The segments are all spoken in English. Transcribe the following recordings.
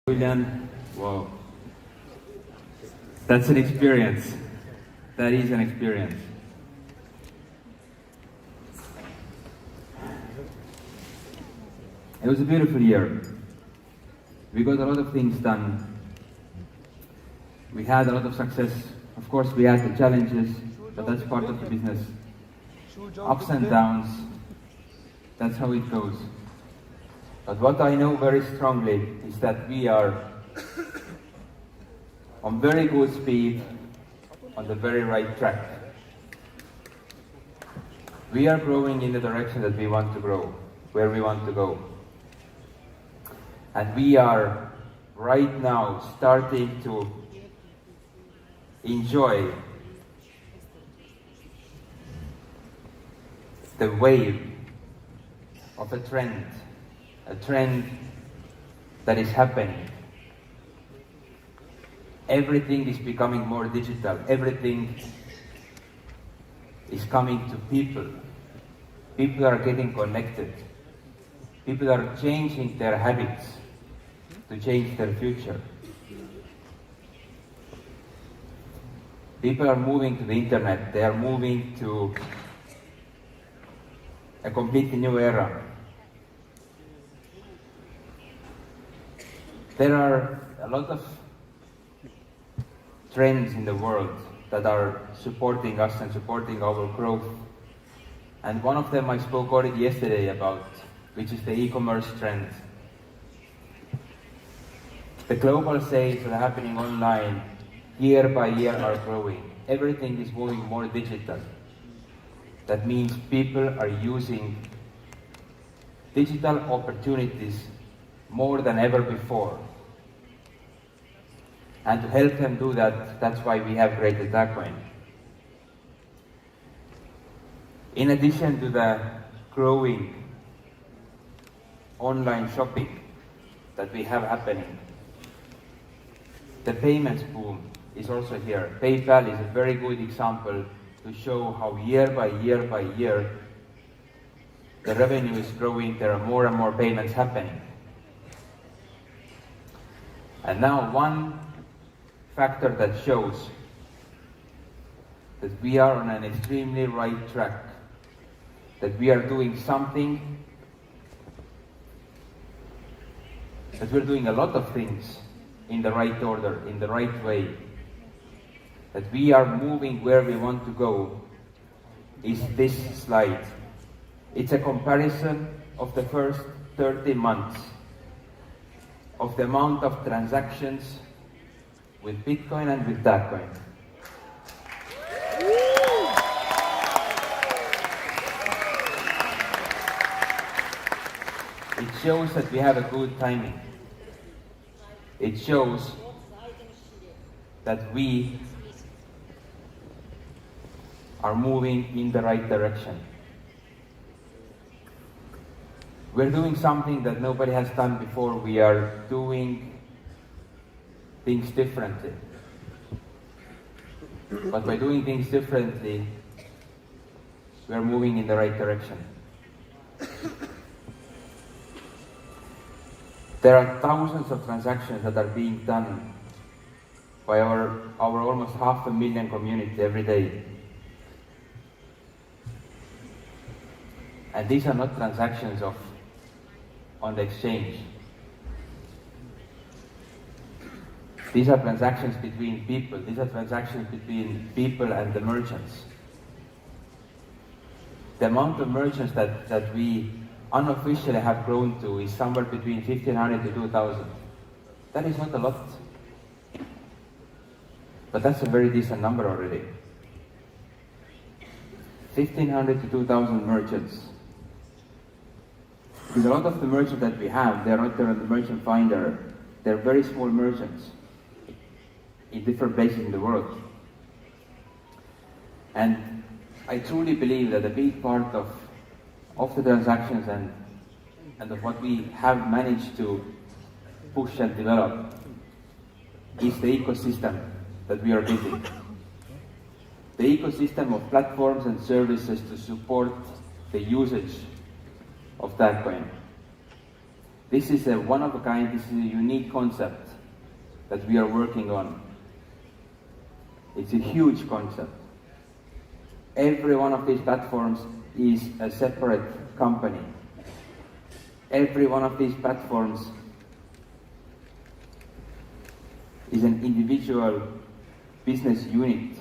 Julian, wow, that's an experience. That is an experience. It was a beautiful year. We got a lot of things done. We had a lot of success. Of course, we had the challenges, but that's part of the business. Ups and downs, that's how it goes. But what I know very strongly is that we are on very good speed, on the very right track. We are growing in the direction that we want to grow, where we want to go. And we are right now starting to enjoy the wave of a trend that is happening. Everything is becoming more digital. Everything is coming to people. People are getting connected. People are changing their habits to change their future. People are moving to the internet. They are moving to a completely new era. There are a lot of trends in the world that are supporting us and supporting our growth. And one of them I spoke already yesterday about, which is the e-commerce trend. The global sales that are happening online year by year are growing. Everything is moving more digital. That means people are using digital opportunities more than ever before. And to help them do that, that's why we have created Tagcoin. In addition to the growing online shopping that we have happening, the payments boom is also here. PayPal is a very good example to show how year by year, the revenue is growing, there are more and more payments happening. And now one factor that shows that we are on an extremely right track, that we are doing something, that we're doing a lot of things in the right order, in the right way, that we are moving where we want to go, is this slide. It's a comparison of the first 30 months of the amount of transactions with Bitcoin and with Tagcoin. It shows that we have a good timing. It shows that we are moving in the right direction. We're doing something that nobody has done before. We are doing things differently. But by doing things differently, we are moving in the right direction. There are thousands of transactions that are being done by our almost 500,000 community every day. And these are not transactions on the exchange. These are transactions between people. These are transactions between people and the merchants. The amount of merchants that we unofficially have grown to is somewhere between 1,500 to 2,000. That is not a lot. But that's a very decent number already. 1,500 to 2,000 merchants. Because a lot of the merchants that we have, they're not there on the merchant finder. They're very small merchants in different places in the world. And I truly believe that a big part of the transactions and of what we have managed to push and develop is the ecosystem that we are building. The ecosystem of platforms and services to support the usage of Tagcoin. This is a one of a kind, this is a unique concept that we are working on. It's a huge concept. Every one of these platforms is a separate company. Every one of these platforms is an individual business unit.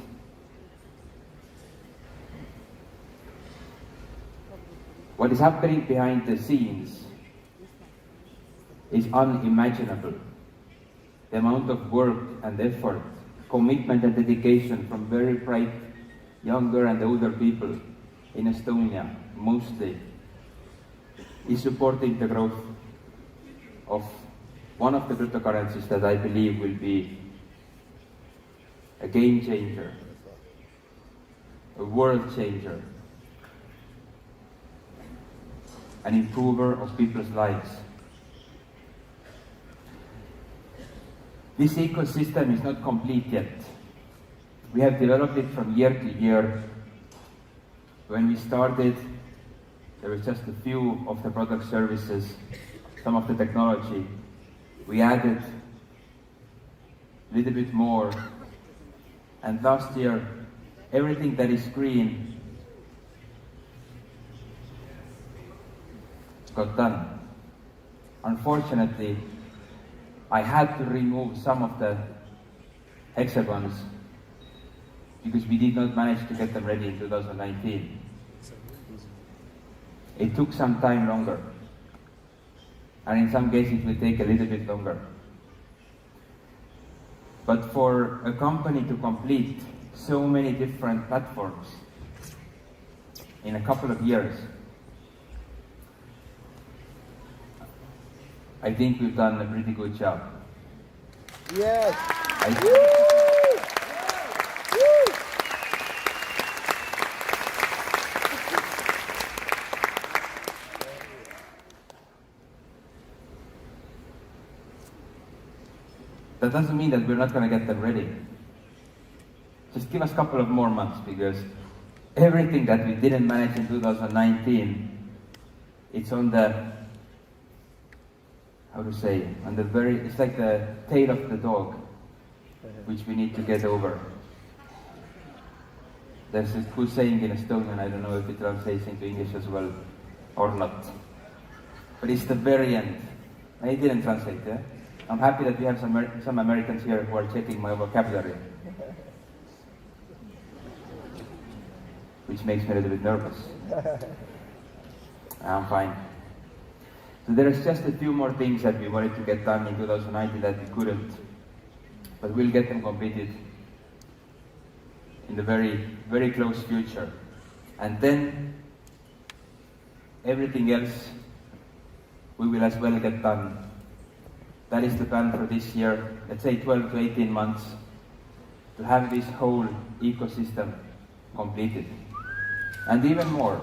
What is happening behind the scenes is unimaginable. The amount of work and effort, commitment and dedication from very bright younger and older people in Estonia, mostly, is supporting the growth of one of the cryptocurrencies that I believe will be a game changer, a world changer, an improver of people's lives. This ecosystem is not complete yet. We have developed it from year to year. When we started, there was just a few of the product services, some of the technology. We added a little bit more. And last year, everything that is green got done. Unfortunately, I had to remove some of the hexagons because we did not manage to get them ready in 2019. It took some time longer, and in some cases it will take a little bit longer. But for a company to complete so many different platforms in a couple of years, I think we've done a pretty good job. Yes. That doesn't mean that we're not going to get them ready. Just give us a couple of more months, because everything that we didn't manage in 2019, it's on the, how to say, on the very, it's like the tail of the dog, which we need to get over. There's a good saying in Estonian, I don't know if it translates into English as well or not. But it's the very end. I didn't translate, yeah? I'm happy that we have some Americans here who are checking my vocabulary, which makes me a little bit nervous. I'm fine. So there's just a few more things that we wanted to get done in 2019 that we couldn't, but we'll get them completed in the very, very close future. And then everything else we will as well get done. That is the plan for this year, let's say 12 to 18 months, to have this whole ecosystem completed. And even more.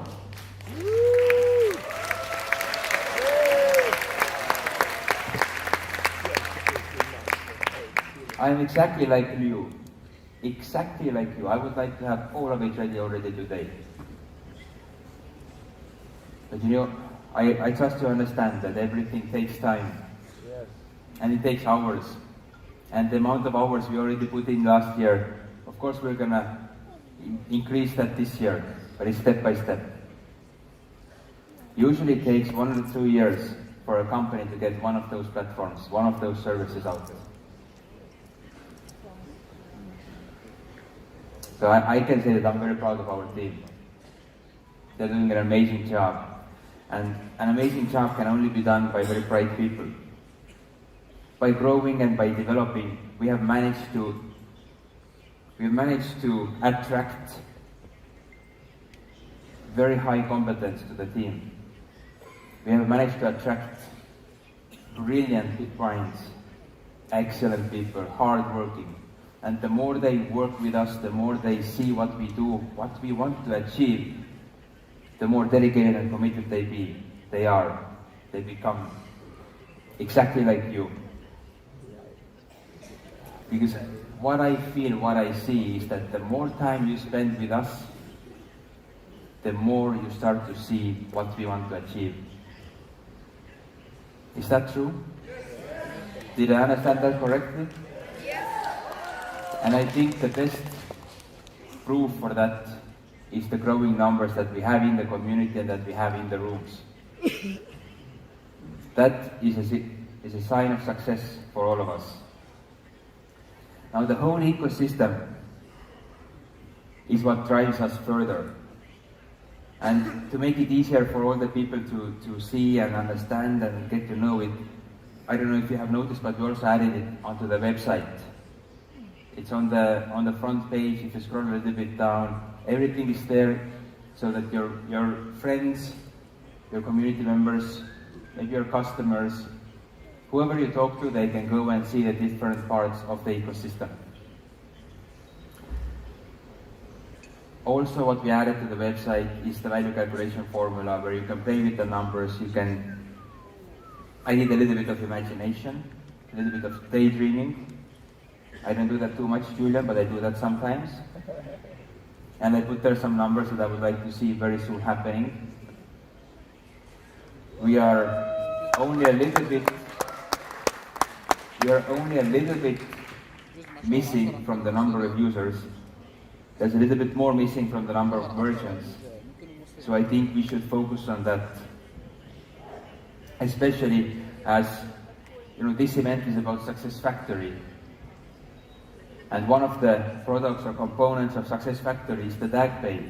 I'm exactly like you. Exactly like you. I would like to have all of it ready already today. But you know, I trust you understand that everything takes time. And it takes hours. And the amount of hours we already put in last year, of course we're gonna increase that this year, but it's step by step. Usually it takes 1 to 2 years for a company to get one of those platforms, one of those services out there. So I can say that I'm very proud of our team. They're doing an amazing job. And an amazing job can only be done by very bright people. By growing and by developing, we have managed to attract very high competence to the team. We have managed to attract brilliant minds, excellent people, hardworking. And the more they work with us, the more they see what we do, what we want to achieve, the more dedicated and committed they are. They become exactly like you. Because what I feel, what I see is that the more time you spend with us, the more you start to see what we want to achieve. Is that true? Did I understand that correctly? And I think the best proof for that is the growing numbers that we have in the community and that we have in the rooms. That is a sign of success for all of us. Now the whole ecosystem is what drives us further. And to make it easier for all the people to see and understand and get to know it, I don't know if you have noticed, but we also added it onto the website. It's on the front page. If you scroll a little bit down, everything is there so that your friends, your community members, maybe your customers, whoever you talk to, they can go and see the different parts of the ecosystem. Also, what we added to the website is the value calculation formula, where you can play with the numbers. I need a little bit of imagination, a little bit of daydreaming. I don't do that too much, Julian, but I do that sometimes. And I put there some numbers that I would like to see very soon happening. We are only a little bit missing from the number of users. There's a little bit more missing from the number of merchants. So I think we should focus on that. Especially as, this event is about Success Factory. And one of the products or components of Success Factory is the DagPay.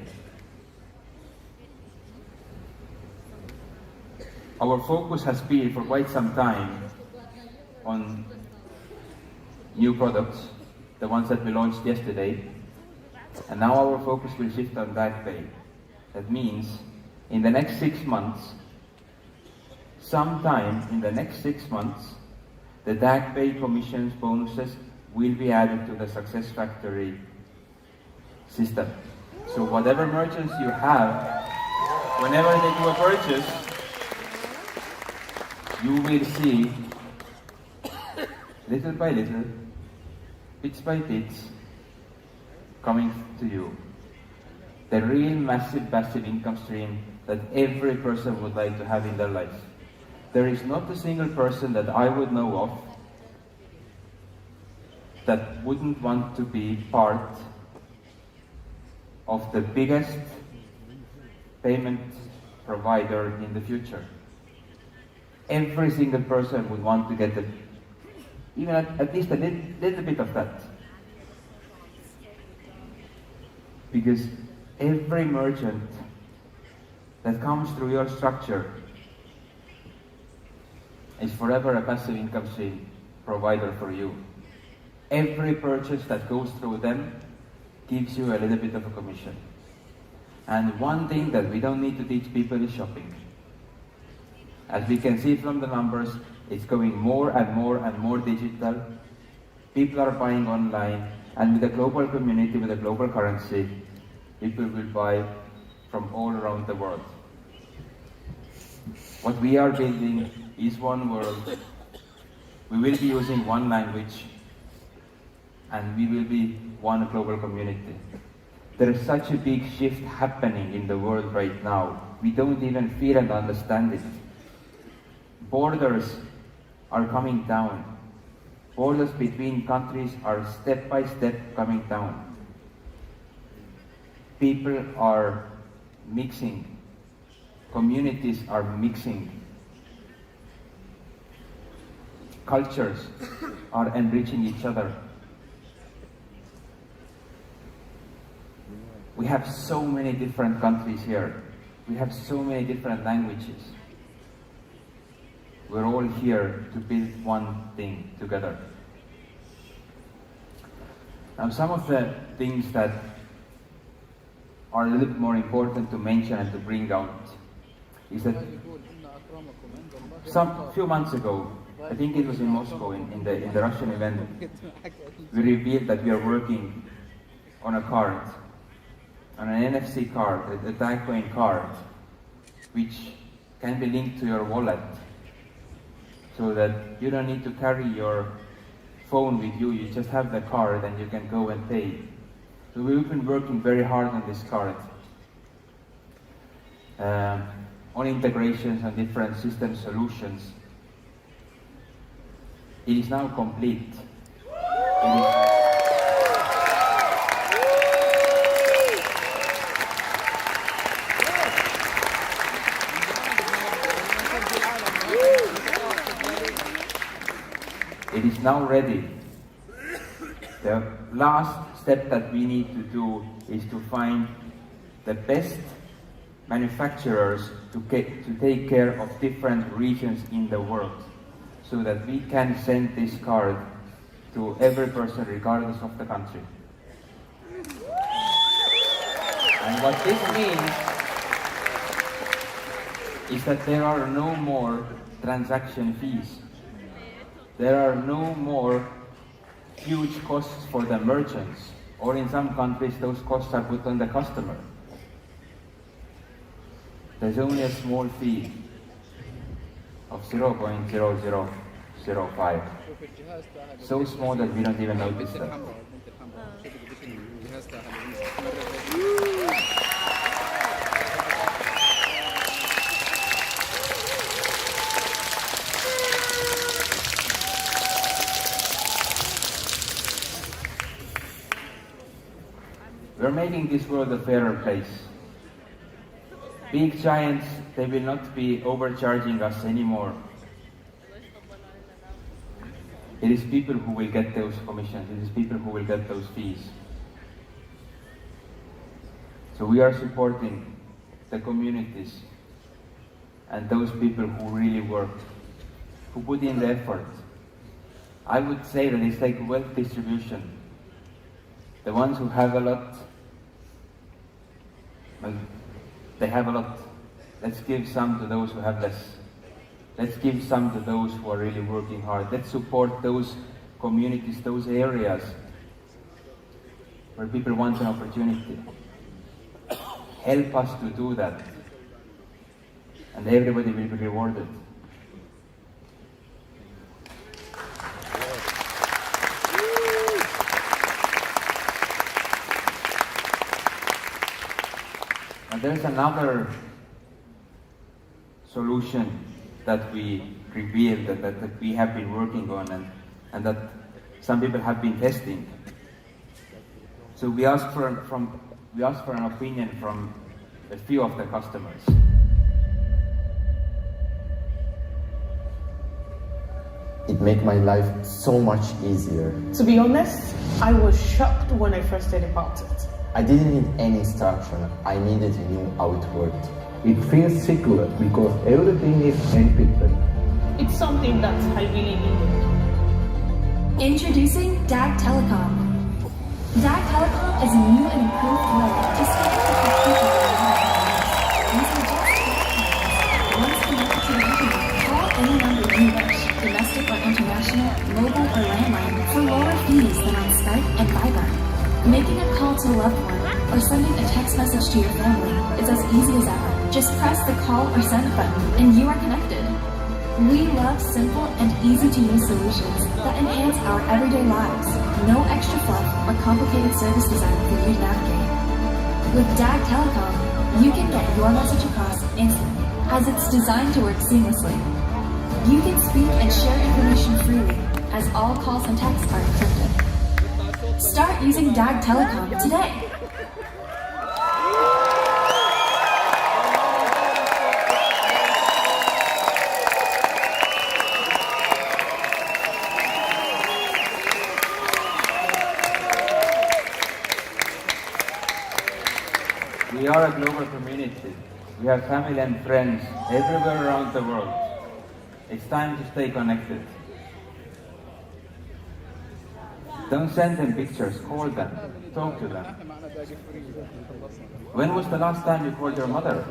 Our focus has been for quite some time on new products, the ones that we launched yesterday. And now our focus will shift on DagPay. That means in the next 6 months, sometime in the next 6 months, the DagPay commissions, bonuses will be added to the Success Factory system. So whatever merchants you have, whenever they do a purchase, you will see little by little, bits by bits, coming to you. The real massive passive income stream that every person would like to have in their life. There is not a single person that I would know of that wouldn't want to be part of the biggest payment provider in the future. Every single person would want to get even at least a little bit of that. Because every merchant that comes through your structure is forever a passive income stream provider for you. Every purchase that goes through them gives you a little bit of a commission. And one thing that we don't need to teach people is shopping. As we can see from the numbers, it's going more and more and more digital. People are buying online, and with the global community, with the global currency, people will buy from all around the world. What we are building is one world. We will be using one language, and we will be one global community. There is such a big shift happening in the world right now. We don't even feel and understand it. Borders are coming down. Borders between countries are step by step coming down. People are mixing. Communities are mixing. Cultures are enriching each other. We have so many different countries here. We have so many different languages. We're all here to build one thing together. Now, some of the things that are a little bit more important to mention and to bring out is that some few months ago, I think it was in Moscow in the Russian event, we revealed that we are working on a card, on an NFC card, a DagCoin card, which can be linked to your wallet, so that you don't need to carry your phone with you. You just have the card and you can go and pay. So we've been working very hard on this card, on integrations and different system solutions. It is now complete. It is- It is now ready. The last step that we need to do is to find the best manufacturers to take care of different regions in the world, so that we can send this card to every person regardless of the country. And what this means is that there are no more transaction fees. There are no more huge costs for the merchants, or in some countries those costs are put on the customer. There's only a small fee of 0.0005. So small that we don't even notice that. We're making this world a fairer place. Big giants, they will not be overcharging us anymore. It is people who will get those commissions, it is people who will get those fees. So we are supporting the communities and those people who really work, who put in the effort. I would say that it's like wealth distribution. The ones who have a lot, well, they have a lot. Let's give some to those who have less. Let's give some to those who are really working hard. Let's support those communities, those areas where people want an opportunity. Help us to do that. And everybody will be rewarded. And there's another solution that we revealed, that we have been working on, and that some people have been testing. So we asked for an opinion from a few of the customers. It made my life so much easier. To be honest, I was shocked when I first heard about it. I didn't need any instruction, I needed to know how it worked. It feels secure because everything is encrypted. It's something that I really needed. Introducing DAG Telecom. DAG Telecom is a new and improved way to stay connected to people in These are just telecom. Once connected to the internet, call any number you wish, domestic or international, mobile or landline, for lower fees than on Skype and Viber. Making a call to a loved one or sending a text message to your family is as easy as ever. Just press the call or send button and you are connected. We love simple and easy to use solutions that enhance our everyday lives. No extra fluff or complicated service design for you to navigate. With DAG Telecom, you can get your message across instantly, as it's designed to work seamlessly. You can speak and share information freely, as all calls and texts are encrypted. Start using DAG Telecom today. We are a global community. We have family and friends everywhere around the world. It's time to stay connected. Don't send them pictures, call them, talk to them. When was the last time you called your mother?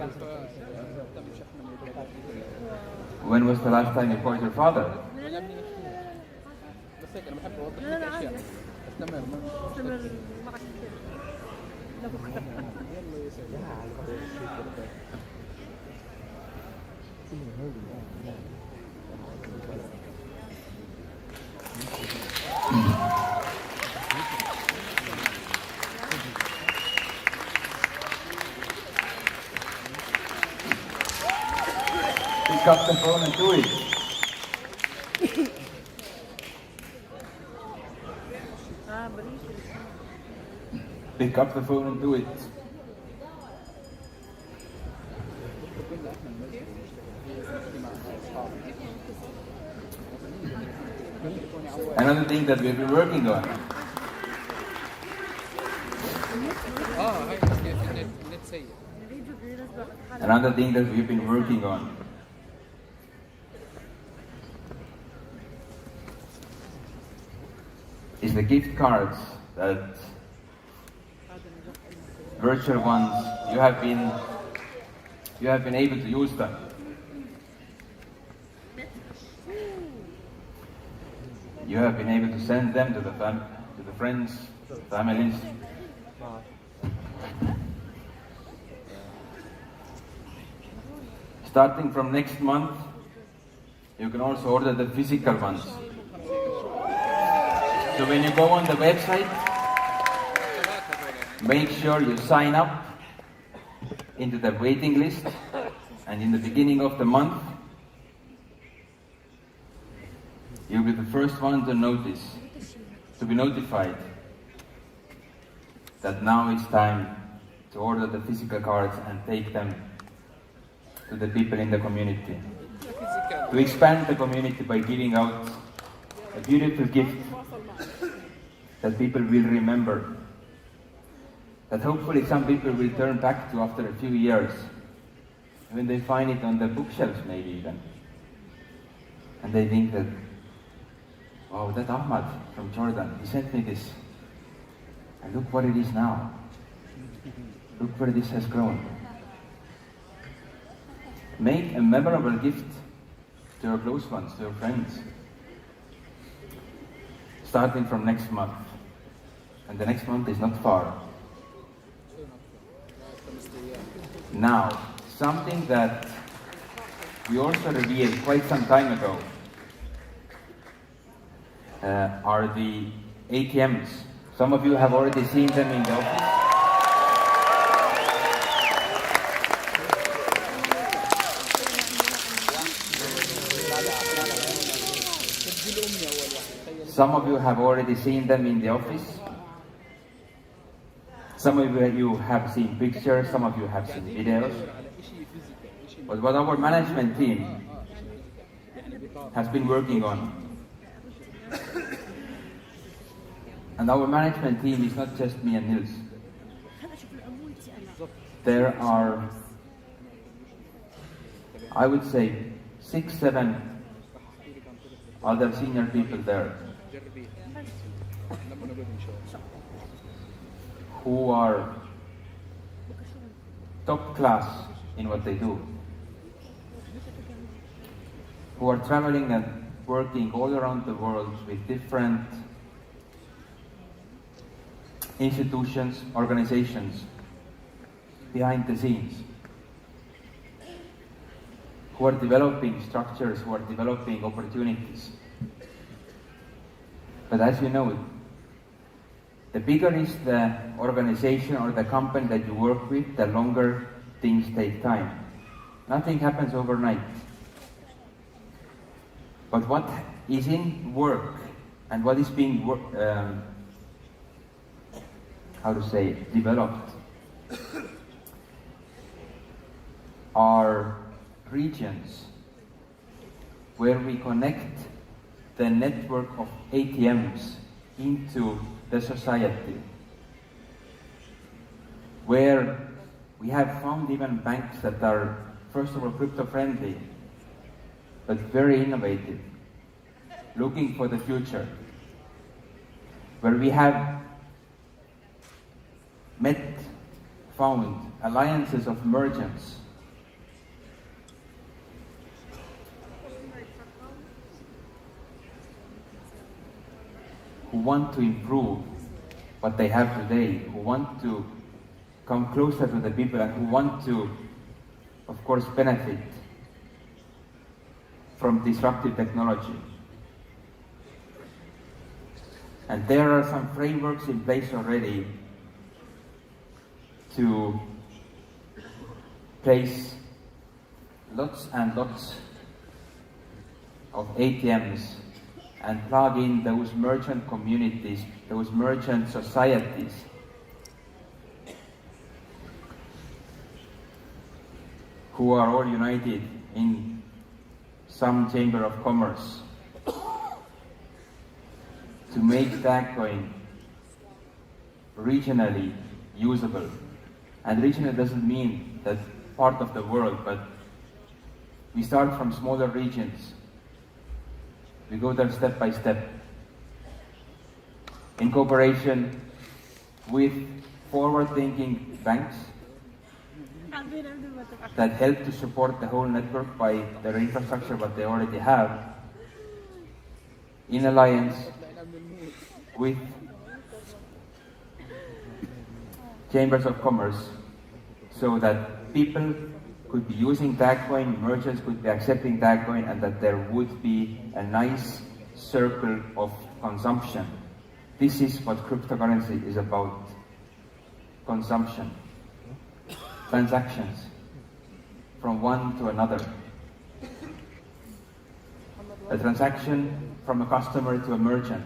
When was the last time you called your father? Pick up the phone and do it. Pick up the phone and do it. Another thing that we've been working on. Another thing that we've been working on is the gift cards, that virtual ones. You have been able to use them. You have been able to send them to the friends, families. Starting from next month, you can also order the physical ones. So when you go on the website, make sure you sign up into the waiting list, and in the beginning of the month, you'll be the first one to be notified that now it's time to order the physical cards and take them to the people in the community. To expand the community by giving out a beautiful gift that people will remember. That hopefully some people will turn back to after a few years, when they find it on the bookshelves maybe even. And they think that, wow, that Ahmad from Jordan, he sent me this. And look what it is now. Look where this has grown. Make a memorable gift to your close ones, to your friends. Starting from next month. And the next month is not far. Now, something that we also revealed quite some time ago are the ATMs. Some of you have already seen them in the office. Some of you have already seen them in the office. Some of you have seen pictures, some of you have seen videos. But what our management team has been working on, and our management team is not just me and Nils. There are, I would say, 6, 7 other senior people there who are top class in what they do, who are traveling and working all around the world with different institutions, organizations behind the scenes, who are developing structures, who are developing opportunities. But as you know, the bigger is the organization or the company that you work with, the longer things take time. Nothing happens overnight. But what is in work and what is being developed are regions where we connect the network of ATMs into the society, where we have found even banks that are, first of all, crypto friendly, but very innovative, looking for the future, where we have found alliances of merchants who want to improve what they have today, who want to come closer to the people, and who want to, of course, benefit from disruptive technology. And there are some frameworks in place already to place lots and lots of ATMs and plug in those merchant communities, those merchant societies. Who are all united in some chamber of commerce to make Tagcoin regionally usable. And regional doesn't mean that part of the world, but we start from smaller regions. We go there step by step. In cooperation with forward-thinking banks that help to support the whole network by their infrastructure, what they already have, in alliance with chambers of commerce, so that people could be using Tagcoin, merchants could be accepting Tagcoin, and that there would be a nice circle of consumption. This is what cryptocurrency is about. Consumption. Transactions from one to another. A transaction from a customer to a merchant.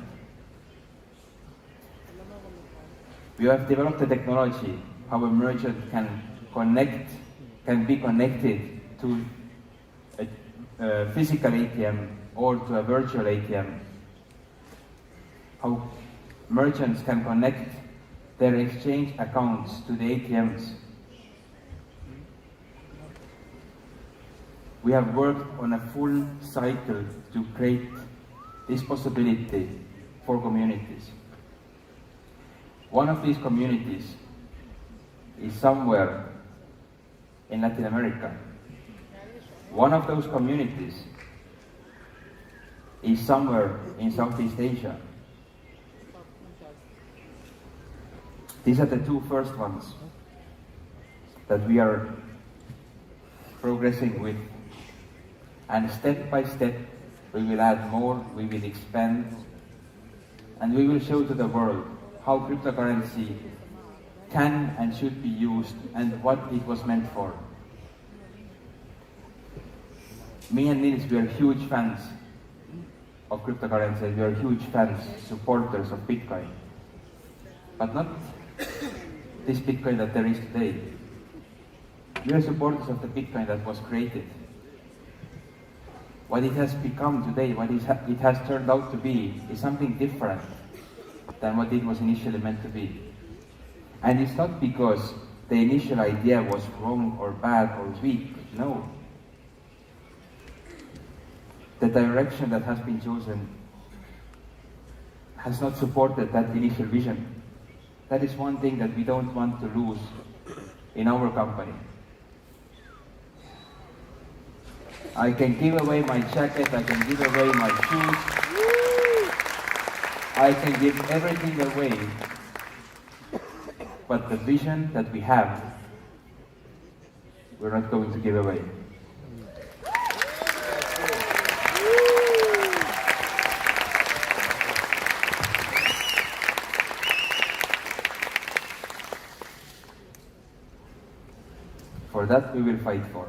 We have developed a technology how a merchant can be connected to a physical ATM or to a virtual ATM. How merchants can connect their exchange accounts to the ATMs. We have worked on a full cycle to create this possibility for communities. One of these communities is somewhere in Latin America. One of those communities is somewhere in Southeast Asia. These are the two first ones that we are progressing with. And step by step, we will add more, we will expand, and we will show to the world how cryptocurrency can and should be used and what it was meant for. Me and Nils, we are huge fans of cryptocurrency. We are huge fans, supporters of Bitcoin. But not this Bitcoin that there is today. We are supporters of the Bitcoin that was created. What it has become today, what it has turned out to be, is something different than what it was initially meant to be. And it's not because the initial idea was wrong or bad or weak, no. The direction that has been chosen has not supported that initial vision. That is one thing that we don't want to lose in our company. I can give away my jacket, I can give away my shoes, I can give everything away, but the vision that we have, we're not going to give away. For that we will fight for,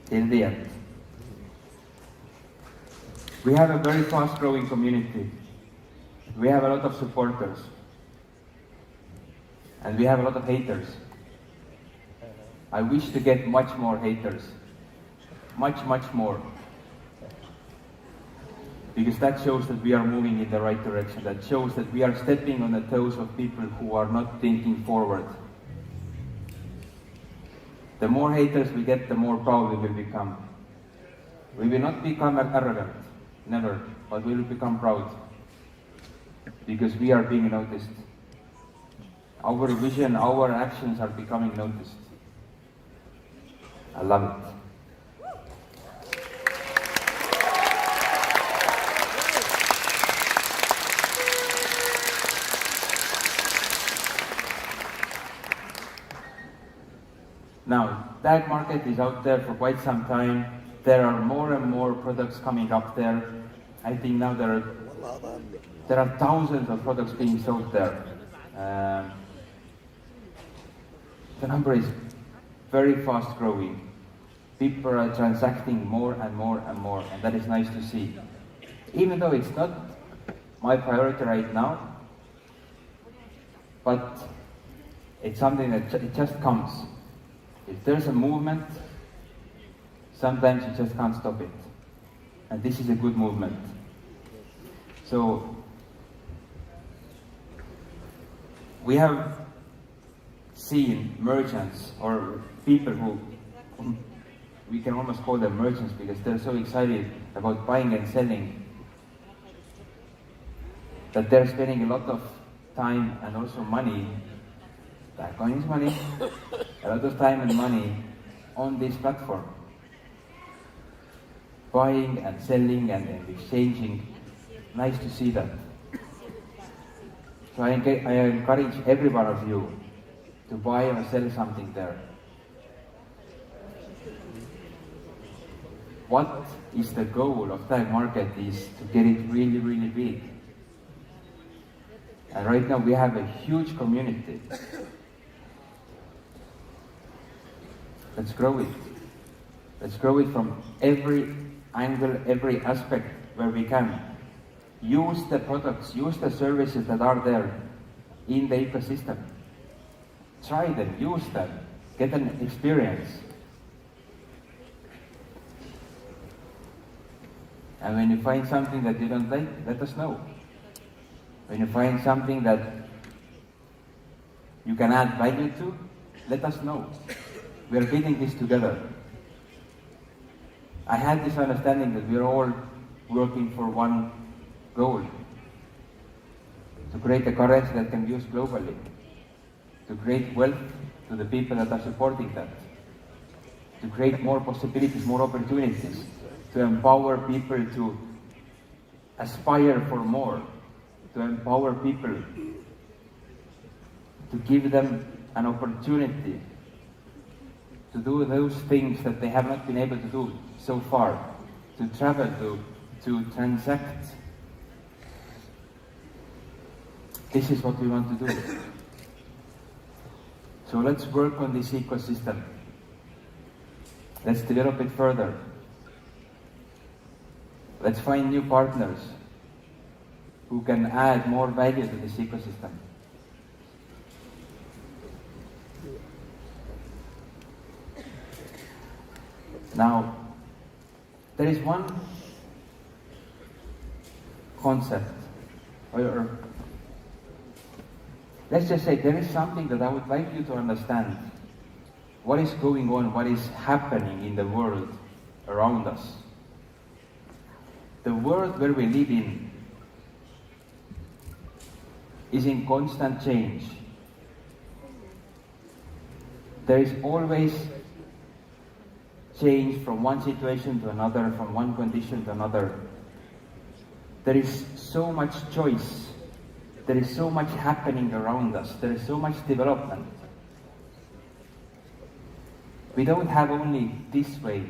till the end. We have a very fast-growing community. We have a lot of supporters. And we have a lot of haters. I wish to get much more haters. Much, much more. Because that shows that we are moving in the right direction. That shows that we are stepping on the toes of people who are not thinking forward. The more haters we get, the more proud we will become. We will not become arrogant, never, but we will become proud. Because we are being noticed. Our vision, our actions are becoming noticed. I love it. Now, that market is out there for quite some time. There are more and more products coming up there. I think now there are thousands of products being sold there. The number is very fast growing. People are transacting more and more and more, and that is nice to see. even though it's not my priority right now, but it's something that it just comes. If there's a movement, sometimes you just can't stop it. And this is a good movement. So, we have seen merchants or people who we can almost call them merchants because they're so excited about buying and selling that they're spending a lot of time and also money, Bitcoin is money, a lot of time and money on this platform. Buying and selling and exchanging. Nice to see that. So I encourage every one of you to buy or sell something there. What is the goal of that market is to get it really, really big. And right now we have a huge community. Let's grow it. Let's grow it from every angle, every aspect where we can. Use the products, use the services that are there in the ecosystem. Try them, use them, get an experience. And when you find something that you don't like, let us know. When you find something that you can add value to, let us know. We are building this together. I had this understanding that we are all working for one goal. To create a currency that can be used globally. To create wealth to the people that are supporting that. To create more possibilities, more opportunities. To empower people to aspire for more. To empower people. To give them an opportunity to do those things that they have not been able to do so far. To travel, to transact. This is what we want to do. So let's work on this ecosystem. Let's develop it further. Let's find new partners who can add more value to this ecosystem. Now, there is one concept, or let's just say there is something that I would like you to understand. What is going on, what is happening in the world around us. The world where we live in is in constant change. There is always change from one situation to another, from one condition to another. There is so much choice. There is so much happening around us. There is so much development. We don't have only this way.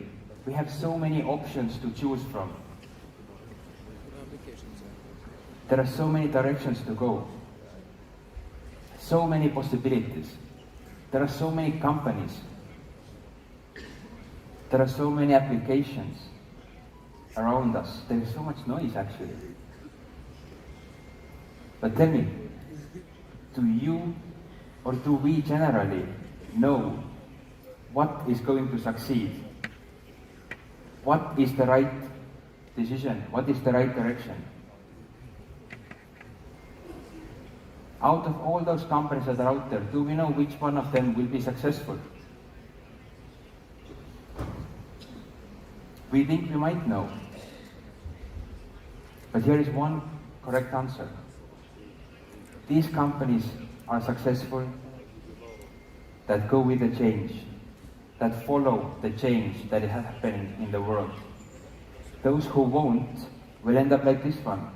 We have so many options to choose from. There are so many directions to go. So many possibilities. There are so many companies. There are so many applications around us. There is so much noise actually. But tell me, do you or do we generally know what is going to succeed? What is the right decision? What is the right direction? Out of all those companies that are out there, do we know which one of them will be successful? We think we might know. But here is one correct answer. These companies are successful that go with the change, that follow the change that is happening in the world. Those who won't will end up like this one.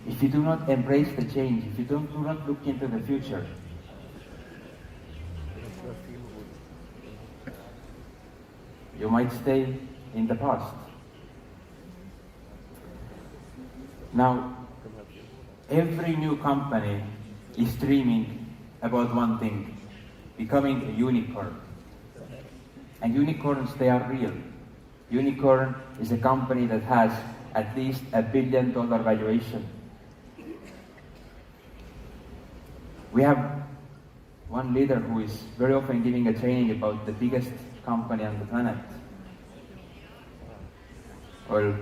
If you do not embrace the change, if you do not look into the future, you might stay in the past. Now, every new company is dreaming about one thing, becoming a unicorn. And unicorns, they are real. Unicorn is a company that has at least $1 billion valuation. We have one leader who is very often giving a training about the biggest company on the planet. Well,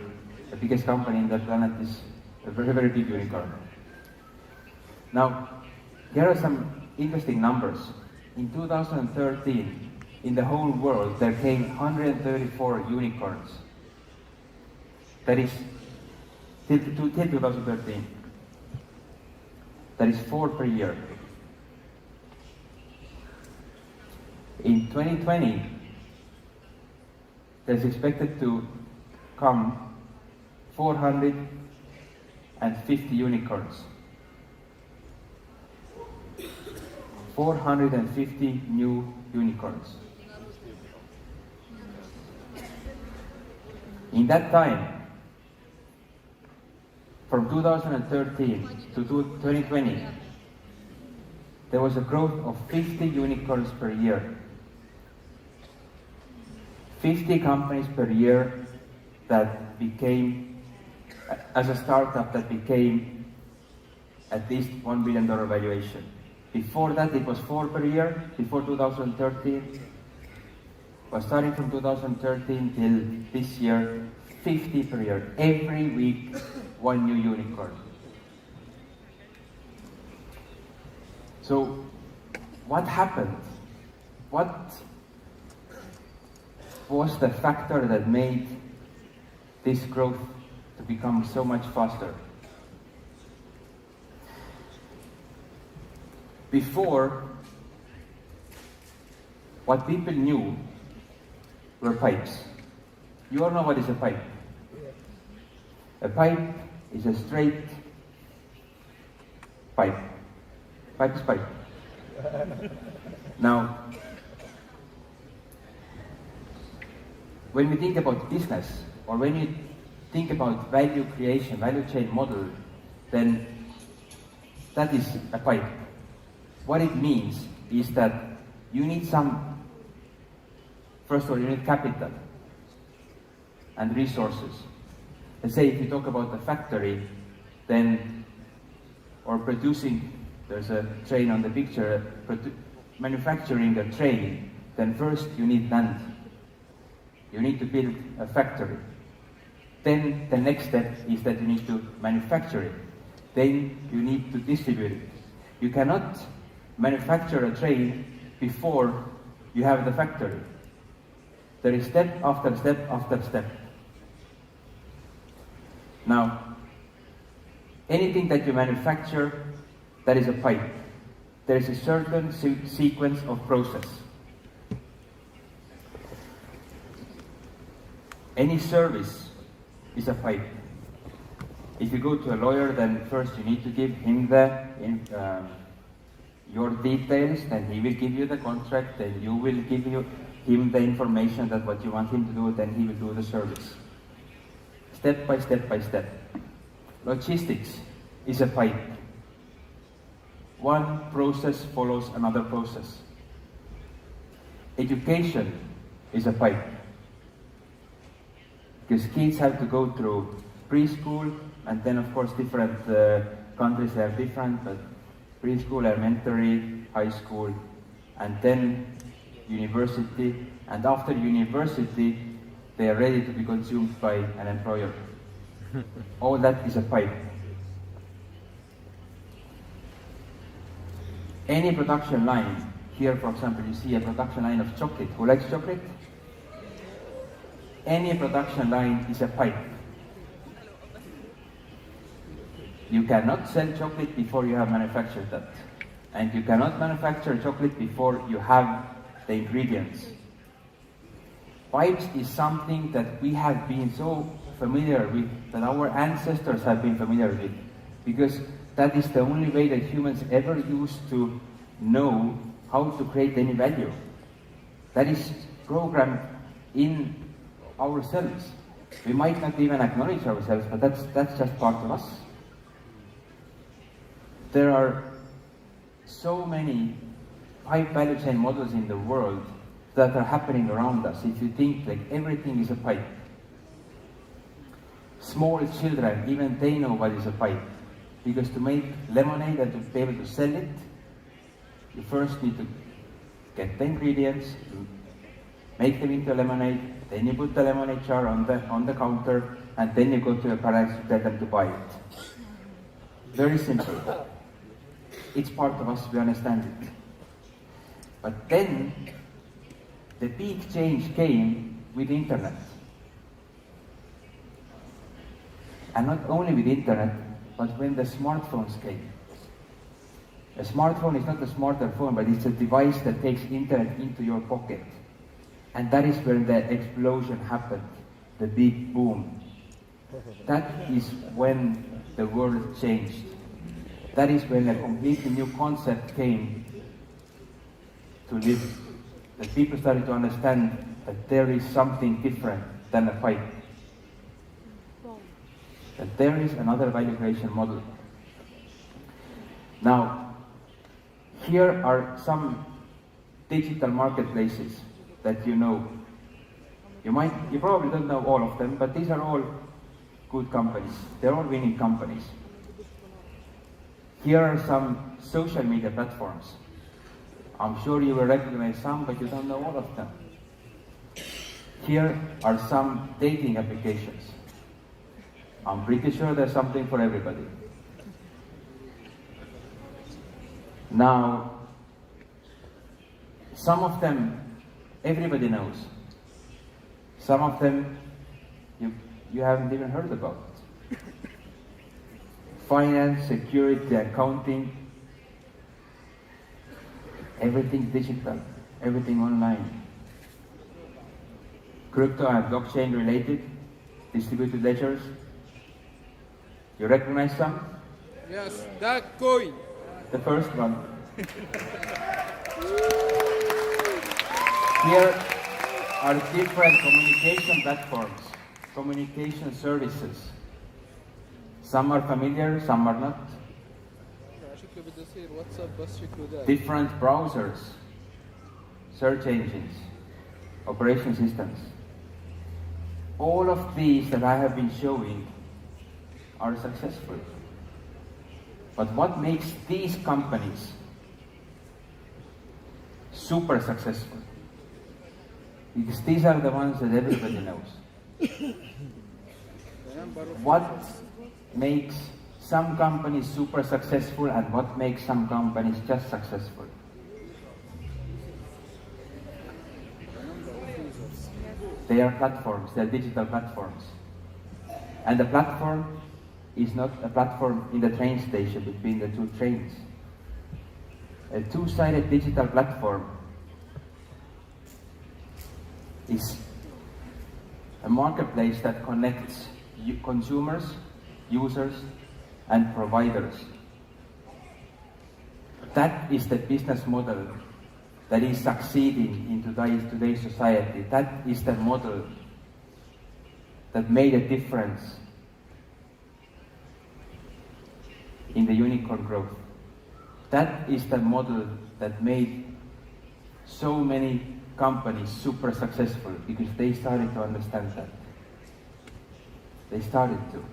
the biggest company on the planet is a very, very big unicorn. Now, here are some interesting numbers. In 2013, in the whole world, there came 134 unicorns. That is, till 2013. That is 4 per year. In 2020, there's expected to come 450 unicorns. 450 new unicorns. In that time, from 2013 to 2020, there was a growth of 50 unicorns per year. 50 companies per year that became, as a startup, that became at least $1 billion valuation. Before that, it was 4 per year, before 2013. But starting from 2013 till this year, 50 per year. Every week, one new unicorn. So, what happened? What was the factor that made this growth to become so much faster? Before, what people knew were pipes. You all know what is a pipe. A pipe is a straight pipe. Pipe is pipe. Now, when we think about business, or when you think about value creation, value chain model, then that is a pipe. What it means is that you need first of all, you need capital and resources. Let's say if you talk about a factory, then, or producing, there's a train on the picture, manufacturing a train, then first you need land. You need to build a factory. Then the next step is that you need to manufacture it. Then you need to distribute it. You cannot manufacture a train before you have the factory. There is step after step after step. Now, anything that you manufacture, that is a pipe. There is a certain sequence of process. Any service is a pipe. If you go to a lawyer, then first you need to give him your details, then he will give you the contract, then you will give him the information that what you want him to do, then he will do the service. Step by step by step. Logistics is a pipe. One process follows another process. Education is a pipe. Because kids have to go through preschool, and then of course different countries are different, but preschool, elementary, high school, and then university, and after university, they are ready to be consumed by an employer. All that is a pipe. Any production line, here for example, you see a production line of chocolate. Who likes chocolate? Any production line is a pipe. You cannot sell chocolate before you have manufactured that. And you cannot manufacture chocolate before you have the ingredients. Pipes is something that we have been so familiar with, that our ancestors have been familiar with, because that is the only way that humans ever used to know how to create any value. That is programmed in ourselves. We might not even acknowledge ourselves, but that's just part of us. There are so many pipe value chain models in the world that are happening around us. If you think like everything is a pipe, Small children, even they know what is a pipe. Because to make lemonade and to be able to sell it, you first need to get the ingredients, you make them into lemonade, then you put the lemonade jar on the counter, and then you go to the parents to tell them to buy it. Very simple. It's part of us, we understand it. But then, the big change came with internet. And not only with internet, but when the smartphones came. A smartphone is not a smarter phone, but it's a device that takes internet into your pocket. And that is where the explosion happened, the big boom. That is when the world changed. That is when a completely new concept came to live. That people started to understand that there is something different than a pipe. That there is another value creation model. Now, here are some digital marketplaces that you know. You probably don't know all of them, but these are all good companies. They're all winning companies. Here are some social media platforms. I'm sure you will recognize some, but you don't know all of them. Here are some dating applications. I'm pretty sure there's something for everybody. Now, some of them everybody knows. Some of them you haven't even heard about. Finance, security, accounting, everything digital, everything online. Crypto and blockchain related, distributed ledgers. You recognize some? Yes, that coin. The first one. Here are different communication platforms, communication services. Some are familiar, some are not. شكله بده يصير واتساب بس شكله ده. Different browsers, search engines, operation systems. All of these that I have been showing are successful. But what makes these companies super successful? Because these are the ones that everybody knows. What makes some companies super successful and what makes some companies just successful? They are platforms, they are digital platforms. And the platform is not a platform in the train station between the two trains. A two-sided digital platform is a marketplace that connects consumers, users, and providers. That is the business model that is succeeding in today's society. That is the model that made a difference in the unicorn growth. That is the model that made so many companies super successful because they started to understand that. They started to.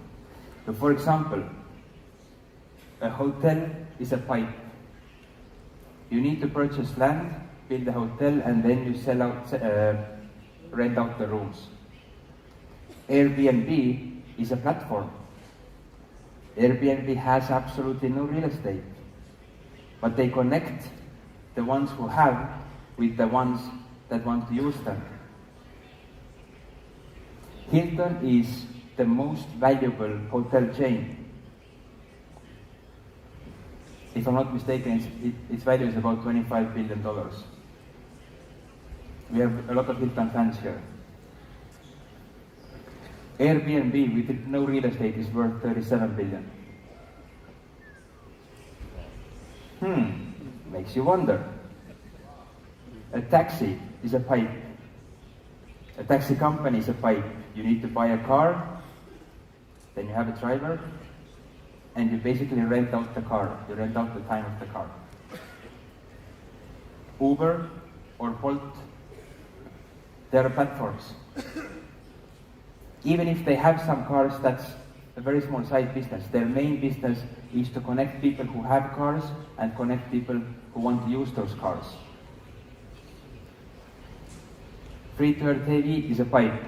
So for example, a hotel is a pipe. You need to purchase land, build a hotel, and then you rent out the rooms. Airbnb is a platform. Airbnb has absolutely no real estate, but they connect the ones who have with the ones that want to use them. Hilton is the most valuable hotel chain. If I'm not mistaken, its value is about $25 billion. We have a lot of Hilton fans here. Airbnb with no real estate is worth $37 billion. Makes you wonder. A taxi is a pipe. A taxi company is a pipe. You need to buy a car, then you have a driver, and you basically rent out the car. You rent out the time of the car. Uber or Bolt, they are platforms. Even if they have some cars, that's a very small side business. Their main business is to connect people who have cars and connect people who want to use those cars. Free-to-air TV is a pipe.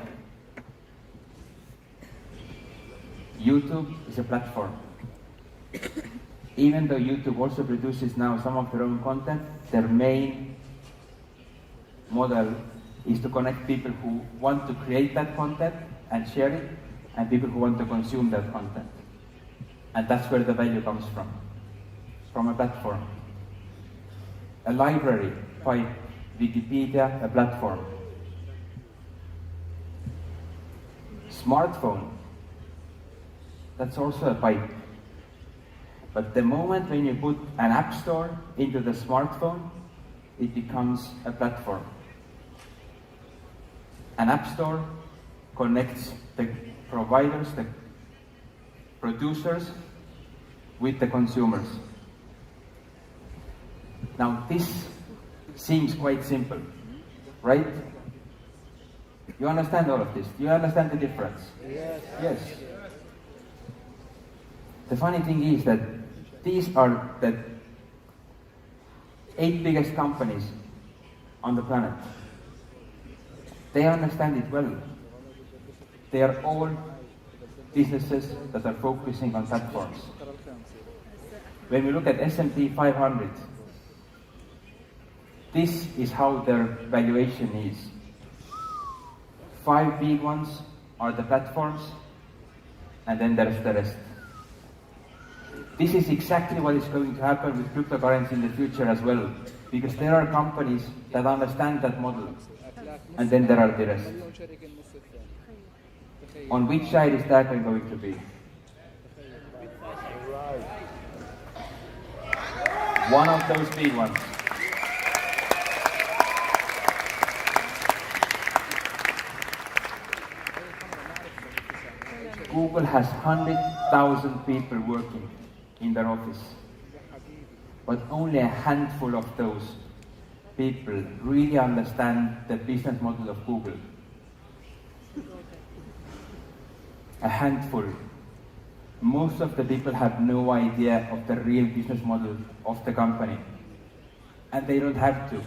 YouTube is a platform. Even though YouTube also produces now some of their own content, their main model is to connect people who want to create that content and share it, and people who want to consume that content. And that's where the value comes from a platform. A library, pipe, Wikipedia, a platform. Smartphone, that's also a pipe. But the moment when you put an app store into the smartphone, it becomes a platform. An app store connects the providers, the producers, with the consumers. Now this seems quite simple, right? You understand all of this? Do you understand the difference? Yes. The funny thing is that these are the 8 biggest companies on the planet. They understand it well. They are all businesses that are focusing on platforms. When we look at S&P 500, this is how their valuation is. 5 big ones are the platforms, and then there's the rest. This is exactly what is going to happen with cryptocurrency in the future as well, because there are companies that understand that model, and then there are the rest. On which side is that going to be? One of those big ones. Google has 100,000 people working in their office, but only a handful of those people really understand the business model of Google. A handful. Most of the people have no idea of the real business model of the company, and they don't have to.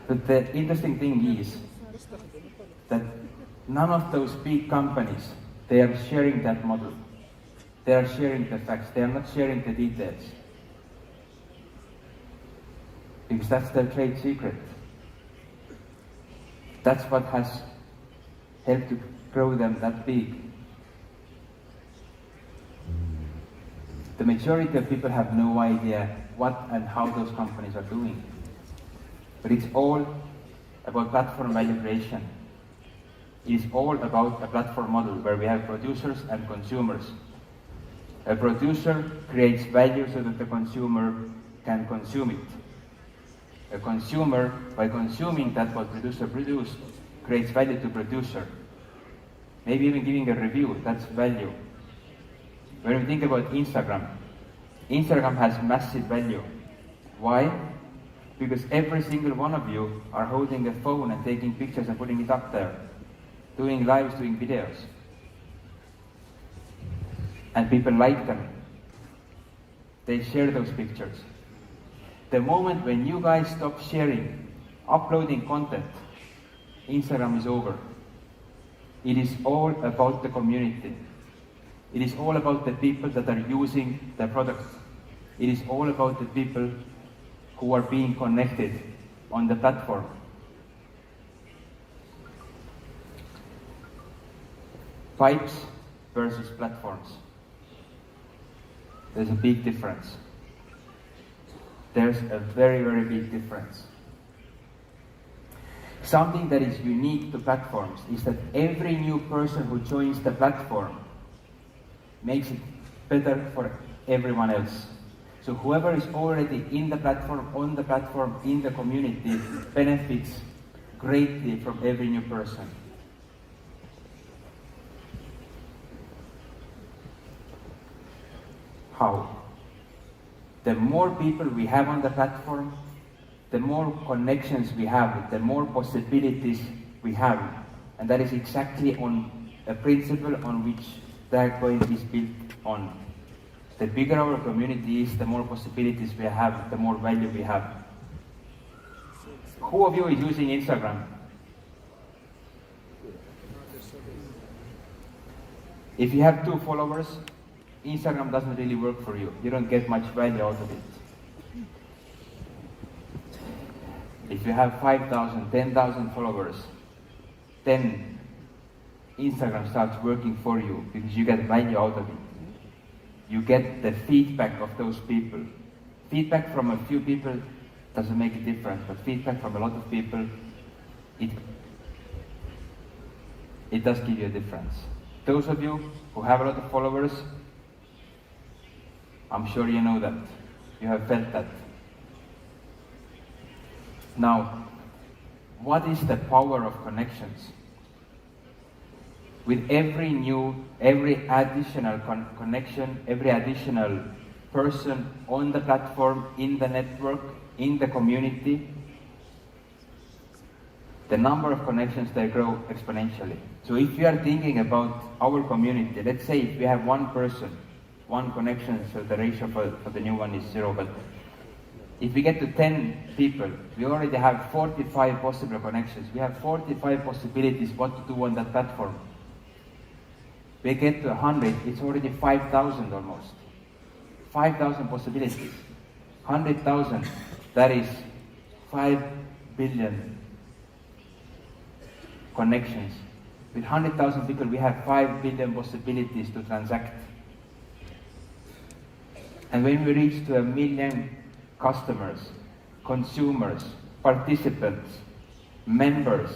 But the interesting thing is that none of those big companies, they are sharing that model. They are sharing the facts. They are not sharing the details. Because that's their trade secret. That's what has helped to grow them that big. The majority of people have no idea what and how those companies are doing. But it's all about platform value creation. It is all about a platform model where we have producers and consumers. A producer creates value so that the consumer can consume it. A consumer, by consuming that what producer produced, creates value to producer. Maybe even giving a review, that's value. When we think about Instagram, Instagram has massive value. Why? Because every single one of you are holding a phone and taking pictures and putting it up there, doing lives, doing videos. And people like them. They share those pictures. The moment when you guys stop sharing, uploading content, Instagram is over. It is all about the community. It is all about the people that are using the product. It is all about the people who are being connected on the platform. Pipes versus platforms. There's a big difference. There's a very, very big difference. Something that is unique to platforms is that every new person who joins the platform makes it better for everyone else. So whoever is already in the platform, on the platform, in the community, benefits greatly from every new person. How? The more people we have on the platform, the more connections we have, the more possibilities we have And that is exactly on a principle on which Dragpoint is built on. The bigger our community is, the more possibilities we have, the more value we have. Who of you is using Instagram? If you have 2 followers, Instagram doesn't really work for you. You don't get much value out of it. If you have 5,000, 10,000 followers, then Instagram starts working for you because you get value out of it. You get the feedback of those people. Feedback from a few people doesn't make a difference, but feedback from a lot of people, it does give you a difference. Those of you who have a lot of followers, I'm sure you know that. You have felt that. Now, what is the power of connections? With every additional connection, every additional person on the platform, in the network, in the community, the number of connections, they grow exponentially. So if you are thinking about our community, let's say if we have one person, one connection, so the ratio for the new one is 0, but if we get to 10 people, we already have 45 possible connections. We have 45 possibilities what to do on that platform. We get to 100, it's already 5,000 almost. 5,000 possibilities. 100,000, that is 5 billion connections. With 100,000 people, we have 5 billion possibilities to transact. And when we reach to 1 million customers, consumers, participants, members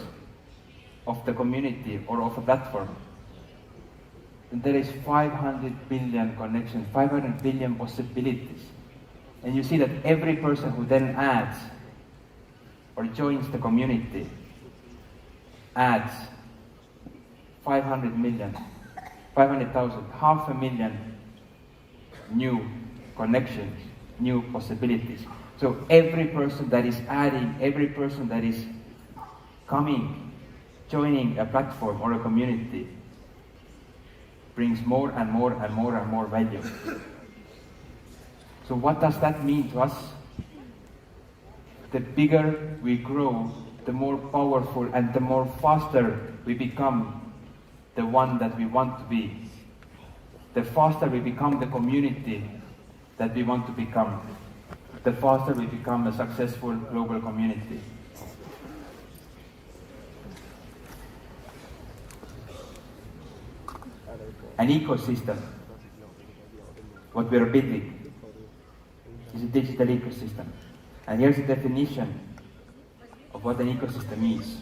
of the community or of a platform, there is 500 billion connections, 500 billion possibilities. And you see that every person who then adds or joins the community adds 500 million, 500,000, 500,000 new connections, new possibilities. So every person that is adding, every person that is coming, joining a platform or a community brings more and more and more and more value. So what does that mean to us? The bigger we grow, the more powerful and the more faster we become the one that we want to be. The faster we become the community that we want to become, the faster we become a successful global community. An ecosystem, what we are building, is a digital ecosystem. And here's the definition of what an ecosystem is.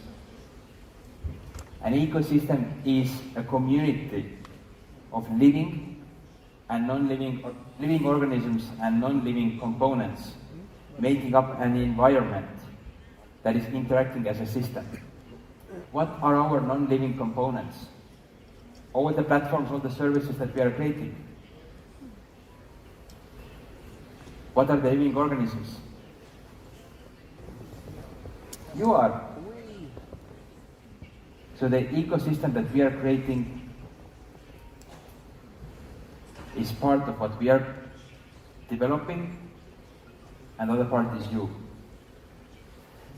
An ecosystem is a community of living and non-living, living organisms and non-living components making up an environment that is interacting as a system. What are our non-living components? All the platforms, all the services that we are creating. What are the living organisms? You are. So the ecosystem that we are creating is part of what we are developing, and the other part is you.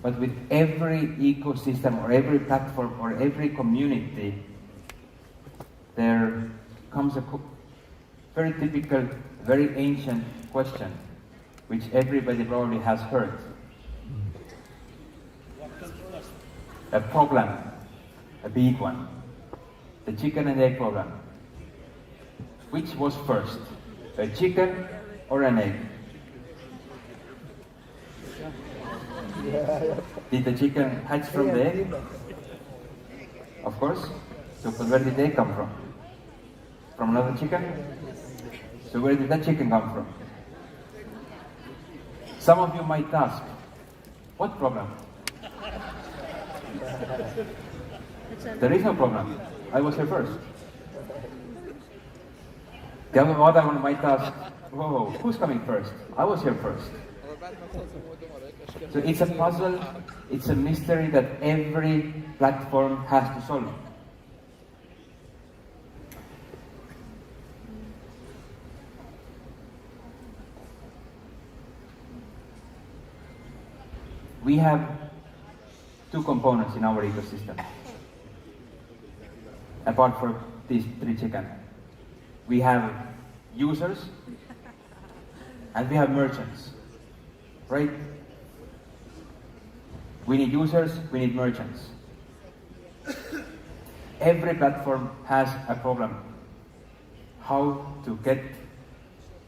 But with every ecosystem or every platform or every community, there comes a very typical, very ancient question, which everybody probably has heard. A problem, a big one. The chicken and egg problem. Which was first, a chicken or an egg? Did the chicken hatch from the egg? Of course. So where did the egg come from? From another chicken? So where did that chicken come from? Some of you might ask, what problem? There is no problem. I was here first. The other one might ask, whoa, who's coming first? I was here first. So it's a puzzle, it's a mystery that every platform has to solve. We have two components in our ecosystem, apart from these three chickens. We have users and we have merchants, right? We need users, we need merchants. Every platform has a problem. How to get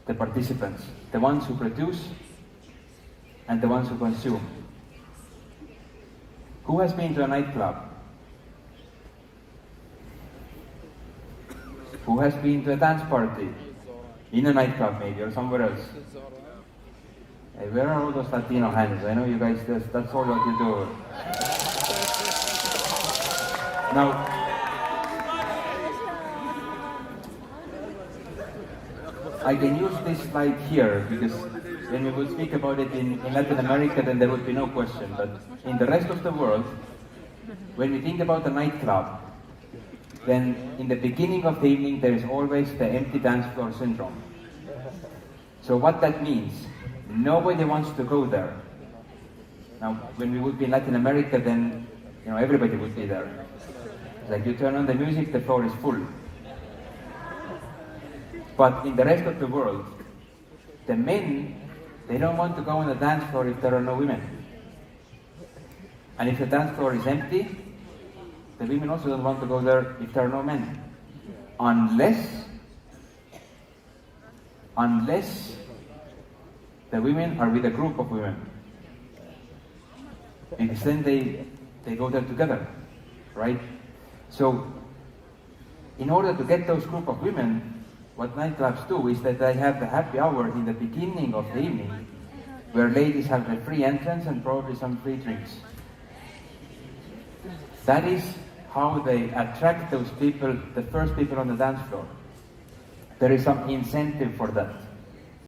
the participants, the ones who produce and the ones who consume. Who has been to a nightclub? Who has been to a dance party? In a nightclub maybe, or somewhere else? Hey, where are all those Latino hands? I know you guys, that's all what you do. Now, I can use this slide here because when we would speak about it in Latin America, then there would be no question. But in the rest of the world, when we think about a nightclub, then in the beginning of the evening, there is always the empty dance floor syndrome. So what that means, nobody wants to go there. Now, when we would be in Latin America, then everybody would be there. It's like you turn on the music, the floor is full. But in the rest of the world, the men, they don't want to go on the dance floor if there are no women. And if the dance floor is empty, the women also don't want to go there if there are no men. Unless the women are with a group of women. Because then they go there together, right? So, in order to get those group of women, what nightclubs do is that they have the happy hour in the beginning of the evening, where ladies have the free entrance and probably some free drinks. That is how they attract those people, the first people on the dance floor. There is some incentive for that.